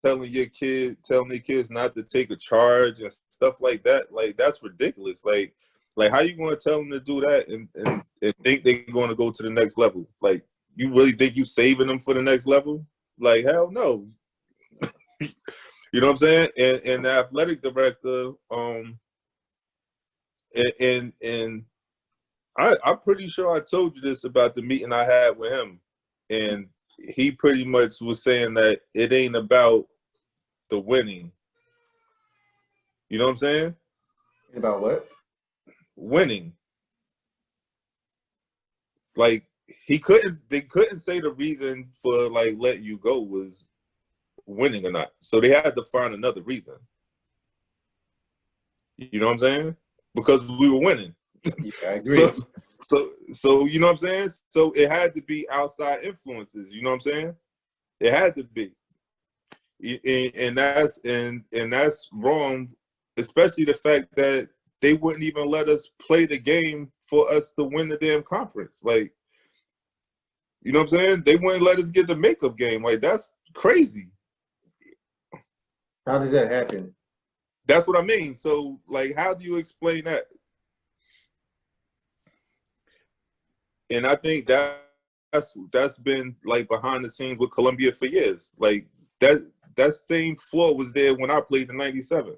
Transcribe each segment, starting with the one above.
telling their kids not to take a charge and stuff like that, like that's ridiculous. Like how you going to tell them to do that and think they're going to go to the next level? Like, you really think you saving them for the next level? Like, hell no. You know what I'm saying? And the athletic director, and I'm pretty sure I told you this about the meeting I had with him, and he pretty much was saying that it ain't about the winning. You know what I'm saying? About what? Winning. Like, they couldn't say the reason for like letting you go was winning or not. So they had to find another reason. You know what I'm saying? Because we were winning. Yeah, I agree. So you know what I'm saying? So it had to be outside influences, you know what I'm saying? It had to be. And that's wrong, especially the fact that they wouldn't even let us play the game for us to win the damn conference. Like, you know what I'm saying? They wouldn't let us get the makeup game. Like, that's crazy. How does that happen? That's what I mean. So, like, how do you explain that? And I think that's been like behind the scenes with Columbia for years. Like, that same flaw was there when I played in '97.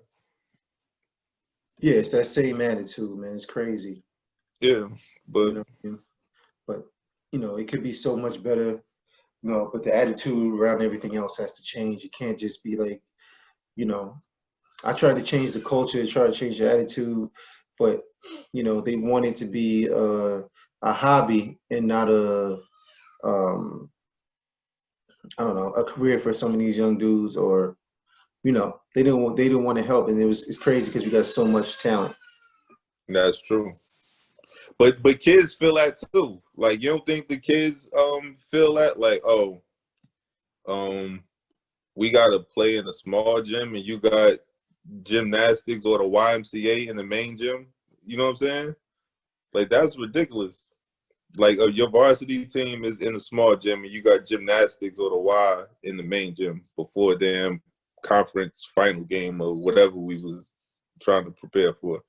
Yeah, it's that same attitude, man. It's crazy. Yeah, but You know, but it could be so much better. But the attitude around everything else has to change. You can't just be like, I tried to change the culture, try to change the attitude, but they want it to be a hobby and not I don't know, a career for some of these young dudes, or they didn't want to help, and it's crazy because we got so much talent. that's true. But kids feel that too. Like, you don't think the kids feel that, like, oh, we gotta play in a small gym and you got gymnastics or the YMCA in the main gym? You know what I'm saying? Like, that's ridiculous. Like, your varsity team is in a small gym and you got gymnastics or the Y in the main gym before damn conference final game or whatever we was trying to prepare for.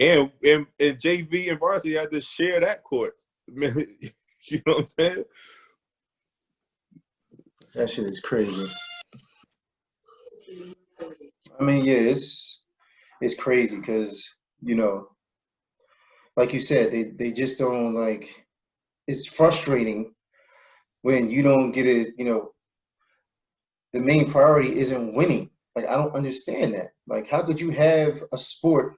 And JV and varsity had to share that court. You know what I'm saying? That shit is crazy. I mean, yeah, it's crazy because like you said, they just don't like. It's frustrating when you don't get it. The main priority isn't winning. Like, I don't understand that. Like, how could you have a sport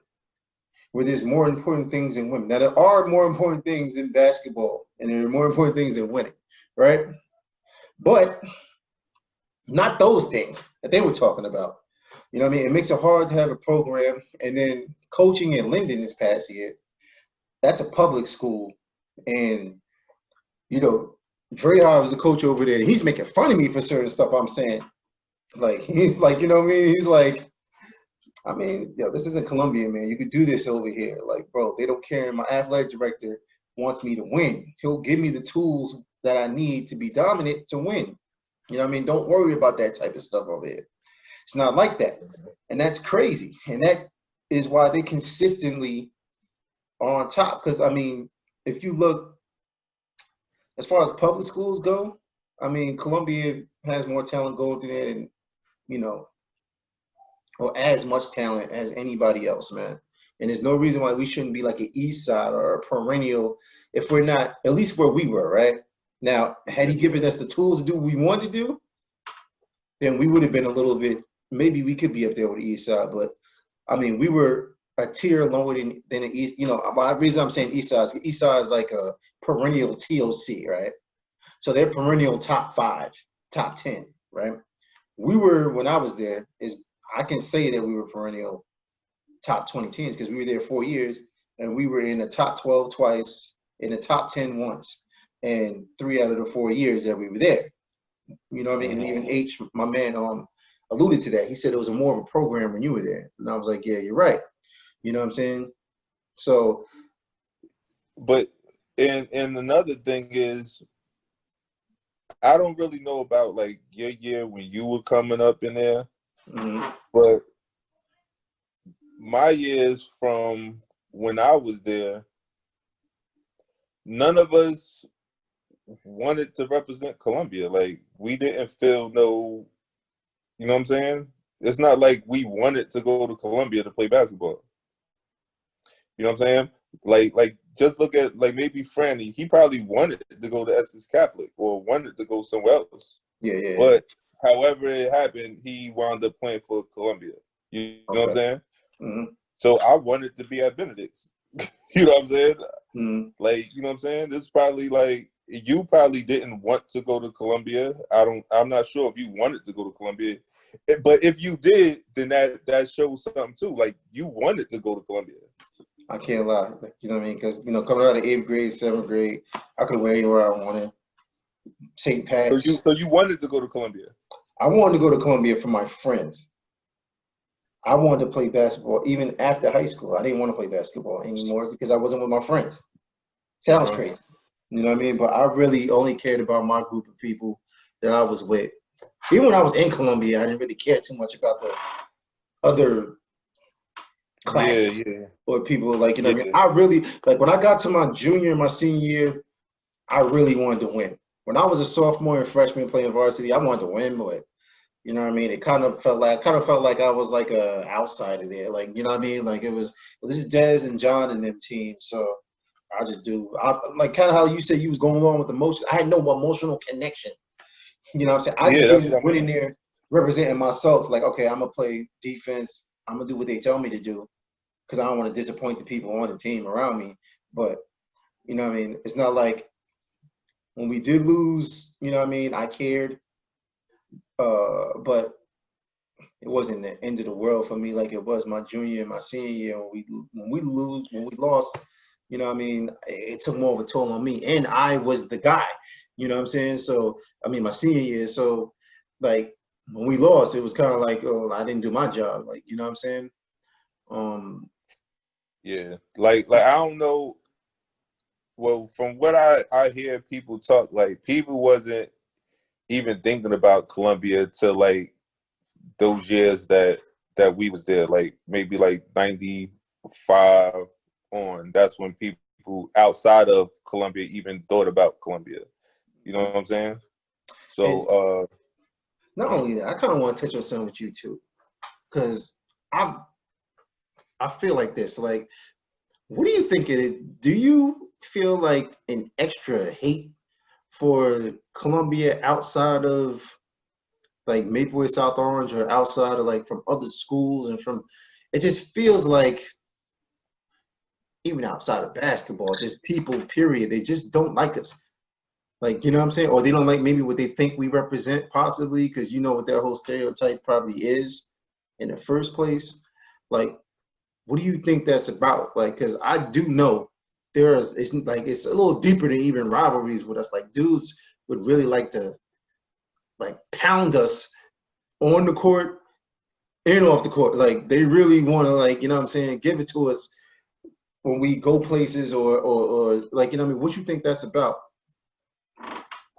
where there's more important things than women? Now, there are more important things than basketball, and there are more important things than winning, right? But not those things that they were talking about. You know what I mean? It makes it hard to have a program. And then coaching in Linden this past year, that's a public school. And, Dreha is the coach over there. He's making fun of me for certain stuff I'm saying. Like, he's like, you know what I mean? He's like, I mean, this isn't Columbia, man. You could do this over here. Like, bro, they don't care. My athletic director wants me to win. He'll give me the tools that I need to be dominant to win. You know what I mean? Don't worry about that type of stuff over here. It's not like that. And that's crazy. And that is why they consistently are on top. Because, I mean, if you look, as far as public schools go, I mean, Columbia has more talent going through there than, or as much talent as anybody else, man. And there's no reason why we shouldn't be like an East Side or a perennial if we're not, at least where we were, right? Now, had he given us the tools to do what we wanted to do, then we would have been a little bit, maybe we could be up there with the East Side. But, I mean, we were a tier lower than the East. The reason I'm saying East Side is like a perennial TOC, right? So they're perennial top 5, top 10, right? We were, when I was there, I can say that we were perennial top 20 teams because we were there 4 years and we were in the top 12 twice, in the top 10 once, and 3 out of the 4 years that we were there. You know what I mean? And even H, my man, alluded to that. He said it was more of a program when you were there. And I was like, yeah, you're right. You know what I'm saying? So. But, and another thing is, I don't really know about like your year when you were coming up in there, Mm-hmm. but my years from when I was there, none of us wanted to represent Columbia. Like we didn't feel no, you know what I'm saying? It's not like we wanted to go to Columbia to play basketball. You know what I'm saying? Like just look at like maybe Franny. He probably wanted to go to Essex Catholic or wanted to go somewhere else. Yeah, yeah, yeah. But however it happened, he wound up playing for Columbia. You know what I'm Okay. saying? Mm-hmm. So I wanted to be at Benedict's. You know what I'm saying? Mm-hmm. Like, you know what I'm saying? This is probably like you probably didn't want to go to Columbia. I'm not sure if you wanted to go to Columbia. But if you did, then that shows something too. Like you wanted to go to Columbia. I can't lie. Like, you know what I mean? Because, coming out of 8th grade, 7th grade, I could wear anywhere I wanted. St. Pat's. So you wanted to go to Columbia. I wanted to go to Columbia for my friends. I wanted to play basketball even after high school. I didn't want to play basketball anymore because I wasn't with my friends. Sounds Uh-huh. crazy. You know what I mean? But I really only cared about my group of people that I was with. Even when I was in Columbia, I didn't really care too much about the other Yeah, classes yeah, or people. Like, you know what I mean? yeah, I really, like, when I got to my junior and my senior year, I really wanted to win. When I was a sophomore and freshman playing varsity, I wanted to win, but you know what I mean? It kind of felt like I was like a outsider there. Like, you know what I mean? Like it was, well, this is Dez and John and them teams. So I just do. I like kind of how you said you was going along with emotions. I had no emotional connection. You know what I'm saying? I yeah. just That's didn't what I went in mean. there representing myself. Like, okay, I'm gonna play defense. I'm gonna do what they tell me to do because I don't want to disappoint the people on the team around me. But you know what I mean? It's not like when we did lose. You know what I mean? I cared. But it wasn't the end of the world for me like it was my junior and my senior year when we lost. You know what I mean? It took more of a toll on me, and I was the guy. You know what I'm saying? So I mean, my senior year. So like when we lost, it was kind of like, oh, I didn't do my job. Like, you know what I'm saying? Um, Yeah, like I don't know. Well, from what I hear people talk, like people wasn't even thinking about Columbia till like those years that we was there, like maybe like 95 on. That's when people outside of Columbia even thought about Columbia. You know what I'm saying? and So not only that, I kind of want to touch on something with you too, because I I feel like this. Like, what do you think it is? Do you feel like an extra hate for Columbia outside of like Maplewood, South Orange, or outside of like from other schools and from it just feels like even outside of basketball, just people, period, they just don't like us. Like, you know what I'm saying? Or they don't like maybe what they think we represent, possibly, because you know what their whole stereotype probably is in the first place. Like, what do you think that's about? Like, because I do know it's like it's a little deeper than even rivalries with us. Like, dudes would really like to like pound us on the court and off the court. Like they really want to, like, you know what I'm saying, give it to us when we go places or like, you know what I mean? What you think that's about?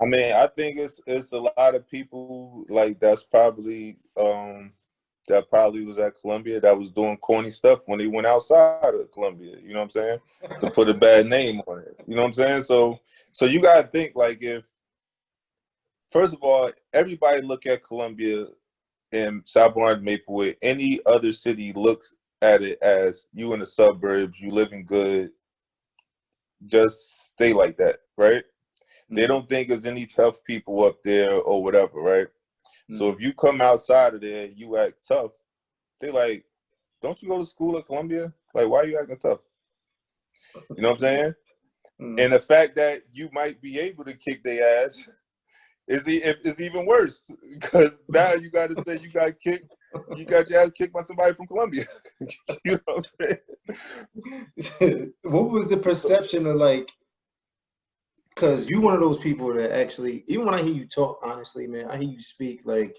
I mean, I think it's a lot of people like that probably was at Columbia that was doing corny stuff when they went outside of Columbia. You know what I'm saying? To put a bad name on it. You know what I'm saying? So you gotta think like if first of all, everybody look at Columbia and South Orange, Maplewood, any other city looks at it as you in the suburbs, you living good, just stay like that, right? They don't think there's any tough people up there or whatever, right? So if you come outside of there, you act tough. They like, don't you go to school at Columbia? Like, why are you acting tough? You know what I'm saying? Mm. And the fact that you might be able to kick their ass is even worse because now you got to say you got your ass kicked by somebody from Columbia. You know what I'm saying? What was the So, perception of like, because you one of those people that actually, even when I hear you talk, honestly, man, I hear you speak like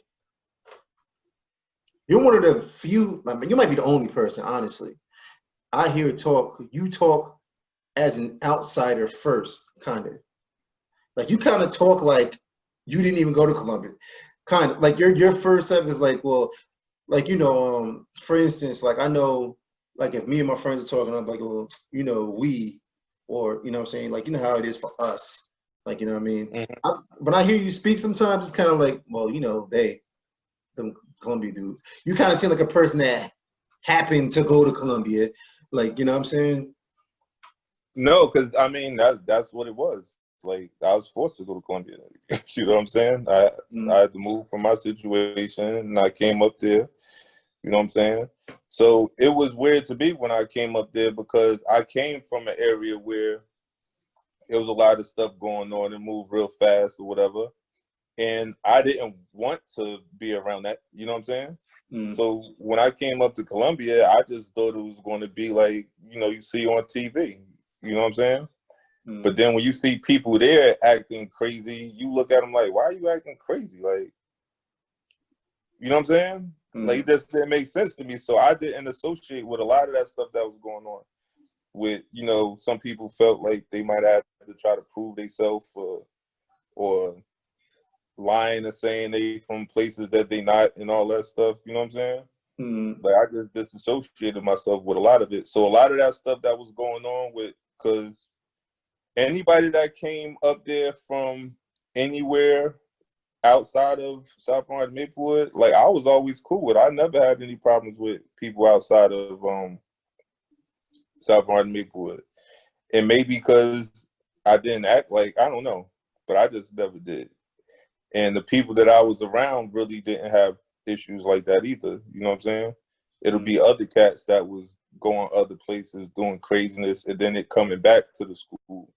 you're one of the few, I mean, you might be the only person, honestly. I hear you talk as an outsider first, kind of. Like you kind of talk like You didn't even go to Colombia. Kind of like your first step is like, well, like for instance, like I know, like if me and my friends are talking, I'm like, well, we, or what I'm saying, like how it is for us, like what I mean. Mhm. When I hear you speak, sometimes it's kind of like, well, them Columbia dudes. You kind of seem like a person that happened to go to Columbia, like what I'm saying. No, because I mean that's what it was. Like I was forced to go to Columbia. You know what I'm saying? I Mm, had to move from my situation, and I came up there. You know what I'm saying? So it was weird to me when I came up there because I came from an area where it was a lot of stuff going on and moved real fast or whatever. And I didn't want to be around that. You know what I'm saying? mm, So when I came up to Columbia, I just thought it was going to be like, you see on TV. You know what I'm saying? mm, But then when you see people there acting crazy, you look at them like, why are you acting crazy? Like, you know what I'm saying? Like, mm, it just didn't make sense to me. So I didn't associate with a lot of that stuff that was going on. With, some people felt like they might have to try to prove themselves or lying and saying they from places that they not and all that stuff. You know what I'm saying? mm, Like I just disassociated myself with a lot of it. So a lot of that stuff that was going on because anybody that came up there from anywhere outside of South Orange Maplewood, like I was always cool with. I never had any problems with people outside of South Orange Maplewood. And maybe because I didn't act like, I don't know, but I just never did. And the people that I was around really didn't have issues like that either. You know what I'm saying? It'll mm. be other cats that was going other places doing craziness and then it coming back to the school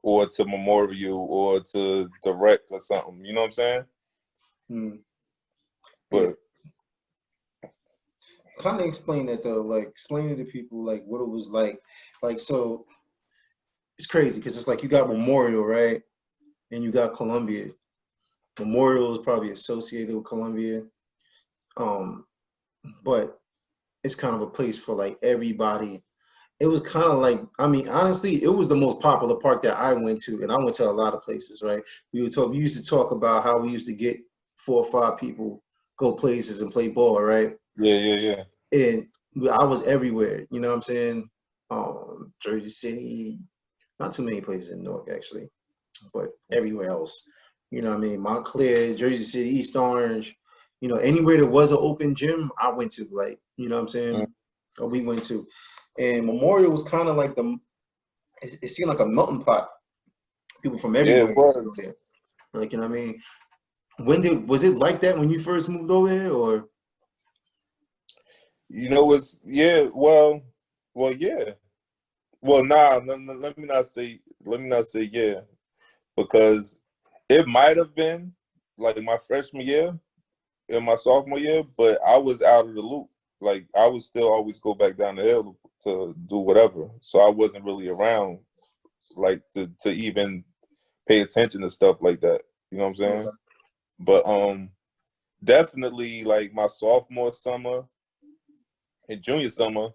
or to Memorial or to the rec or something. You know what I'm saying? Mm. Yeah. But Kind of explain that though, like explaining to people like what it was like. Like so it's crazy because it's like you got Memorial, right? And you got Columbia. Memorial is probably associated with Columbia. Um, but it's kind of a place for like everybody. It was kind of like, I mean, honestly, it was the most popular park that I went to, and I went to a lot of places, right? We used to talk about how we used to get 4 or 5 people, go places and play ball, right? yeah, yeah, yeah. And I was everywhere, you know what I'm saying? Jersey City, not too many places in Newark actually, but everywhere else. You know what I mean? Montclair, Jersey City, East Orange, anywhere there was an open gym, I went to, like, you know what I'm Mm. saying? Or we went to. And Memorial was kind of like it seemed like a melting pot. People from Yeah, everywhere it used to go was. there. Like, you know what I mean? Was it like that when you first moved over here, or? It's, yeah, well, yeah. Well, nah, no, no, let me not say yeah, because it might have been like my freshman year and my sophomore year, but I was out of the loop. Like I would still always go back down the hill to do whatever, so I wasn't really around like to even pay attention to stuff like that. You know what I'm saying? Okay. But definitely like my sophomore summer and junior summer,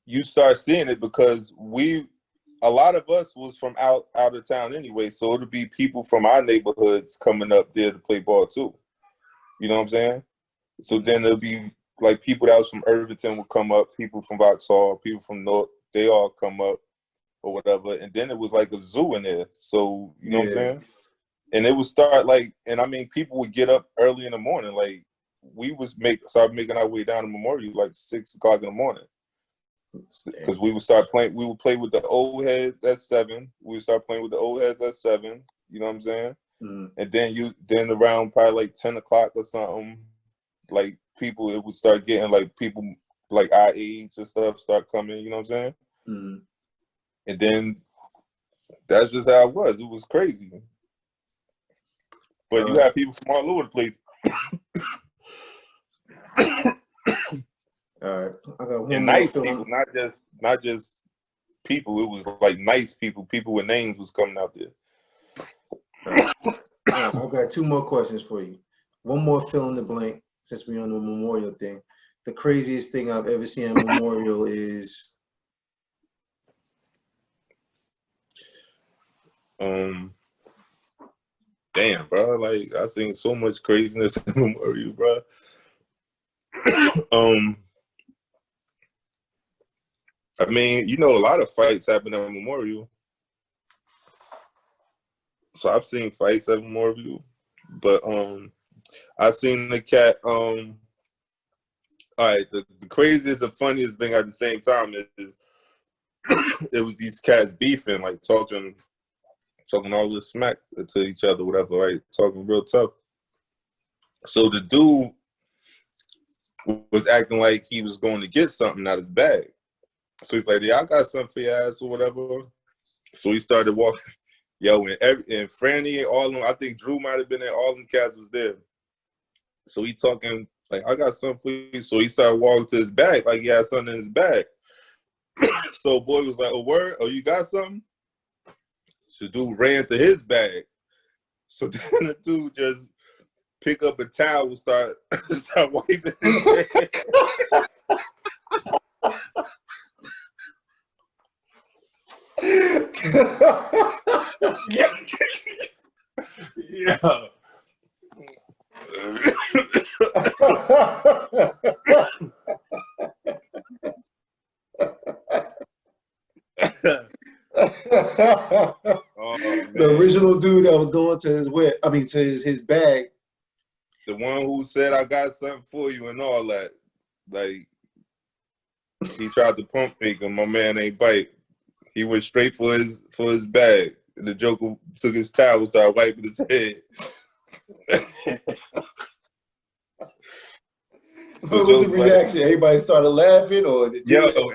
you start seeing it because a lot of us was from out of town anyway, so it'll be people from our neighborhoods coming up there to play ball too. You know what I'm saying? So then it'll be like people that was from Irvington will come up, people from Vauxhall, people from North, they all come up or whatever, and then it was like a zoo in there. So you know what I'm Yeah, saying? And it would start like, and I mean, people would get up early in the morning. Like we start making our way down to Memorial like 6 o'clock in the morning. Because damn. we would start playing. We would play with the old heads at 7. We would start playing with the old heads at 7. You know what I'm saying? Mm, And then around probably like 10 o'clock or something, like people, it would start getting like people like our age and stuff start coming. You know what I'm saying? mm. And then that's just how it was. It was crazy. But All you right, have people from all over the place all right. I got one and more nice people, feeling. not just people. It was like nice people. People with names was coming out there. All right. All right, I've got 2 more questions for you. One more fill in the blank, since we're on the Memorial thing. The craziest thing I've ever seen at Memorial is, Um, damn, bro. Like I seen so much craziness in Memorial, bro. I mean, you know, a lot of fights happen at Memorial. So I've seen fights at Memorial, but I seen the cat. All right, the craziest and funniest thing at the same time is it was these cats beefing, like talking all this smack to each other, whatever, right? Talking real tough. So the dude was acting like he was going to get something out of his bag. So he's like, yeah, I got something for your ass or whatever. So he started walking. Yo, and Franny and all of them, I think Drew might have been there, all them cats was there. So he talking like, I got something for you. So he started walking to his bag like he had something in his bag. So boy was like, oh, word? Oh, you got something? So dude ran to his bag. So then the dude just pick up a towel and start wiping his bag. Yeah. Oh, the original dude that was going to his to his bag. The one who said I got something for you and all that. Like he tried to pump fake him, my man ain't bite. He went straight for his bag. And the Joker took his towel and started wiping his head. What was the reaction? Like, everybody started laughing, or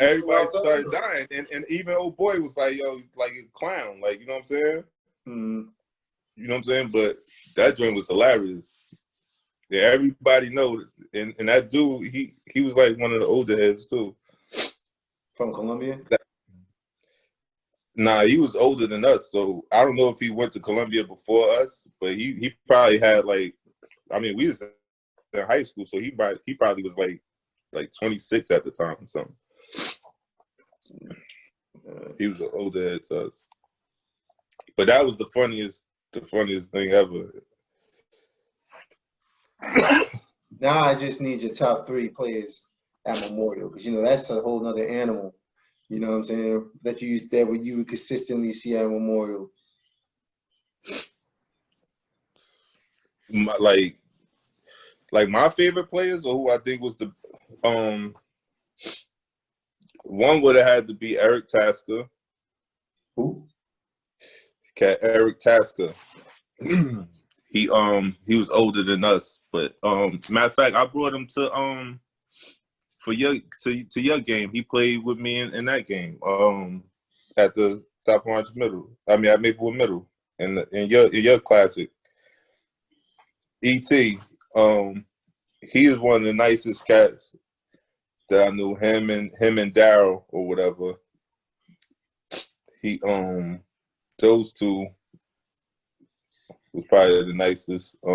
everybody started dying, and even old boy was like, "Yo, like a clown," like you know what I'm saying? Mm. You know what I'm saying? But that joint was hilarious. Yeah, everybody knows, and that dude, he was like one of the older heads too. From Columbia? Nah, he was older than us, so I don't know if he went to Columbia before us, but he probably had like, I mean, we was in high school, so he probably was like 26 at the time or something. He was an older head to us, but that was the funniest thing ever. Now I just need your top 3 players at Memorial, because you know that's a whole nother animal. You know what I'm saying? That you would consistently see at Memorial. Like my favorite players, or who I think was the one would have had to be Eric Tasker. Who? Cat Eric Tasker. He was older than us, but matter of fact, I brought him to for your game. He played with me in that game at the South Orange Middle. I mean at Maplewood Middle in your classic. E.T. He is one of the nicest cats that I knew. Him and Daryl or whatever. He those two was probably the nicest. I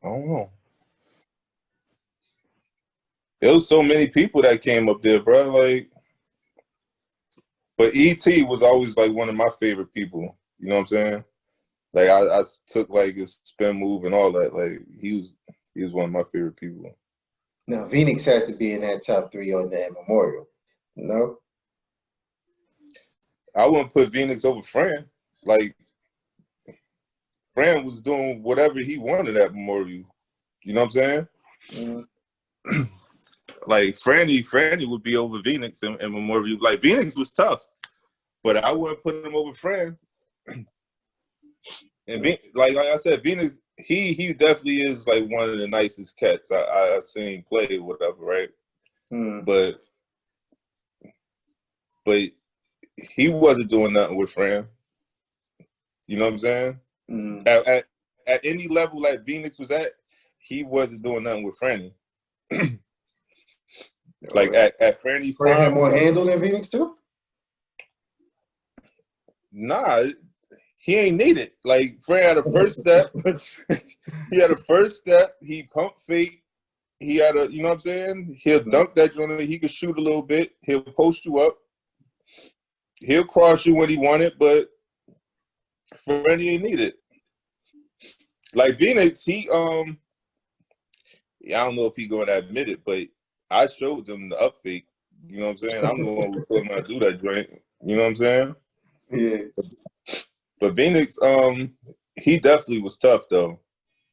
don't know. There was so many people that came up there, bro. Like, but E.T. was always like one of my favorite people. You know what I'm saying? Like I took like his spin move and all that. Like he was one of my favorite people. Now Phoenix has to be in that top 3 on that Memorial. No? I wouldn't put Phoenix over Fran. Like Fran was doing whatever he wanted at Memorial. You know what I'm saying? Mm-hmm. Like Franny would be over Phoenix in Memorial. Like Phoenix was tough, but I wouldn't put him over Fran. And like I said, Phoenix, he definitely is like one of the nicest cats I've seen play or whatever, right? Mm. But he wasn't doing nothing with Fran. You know what I'm saying? Mm. At any level like Phoenix was at, he wasn't doing nothing with Franny. Like at Franny, Fran had more handle than Phoenix too? Nah, he ain't needed. Like Fran had a first step. He had a first step. He pump fake. He had a, you know what I'm saying? He'll dunk that joint. He could shoot a little bit. He'll post you up. He'll cross you when he want it, but for when he need it. Like Phoenix, I don't know if he going to admit it, but I showed them the up fake. You know what I'm saying? I'm the one who told him how to do that joint. You know what I'm saying? Yeah. But Phoenix, he definitely was tough though.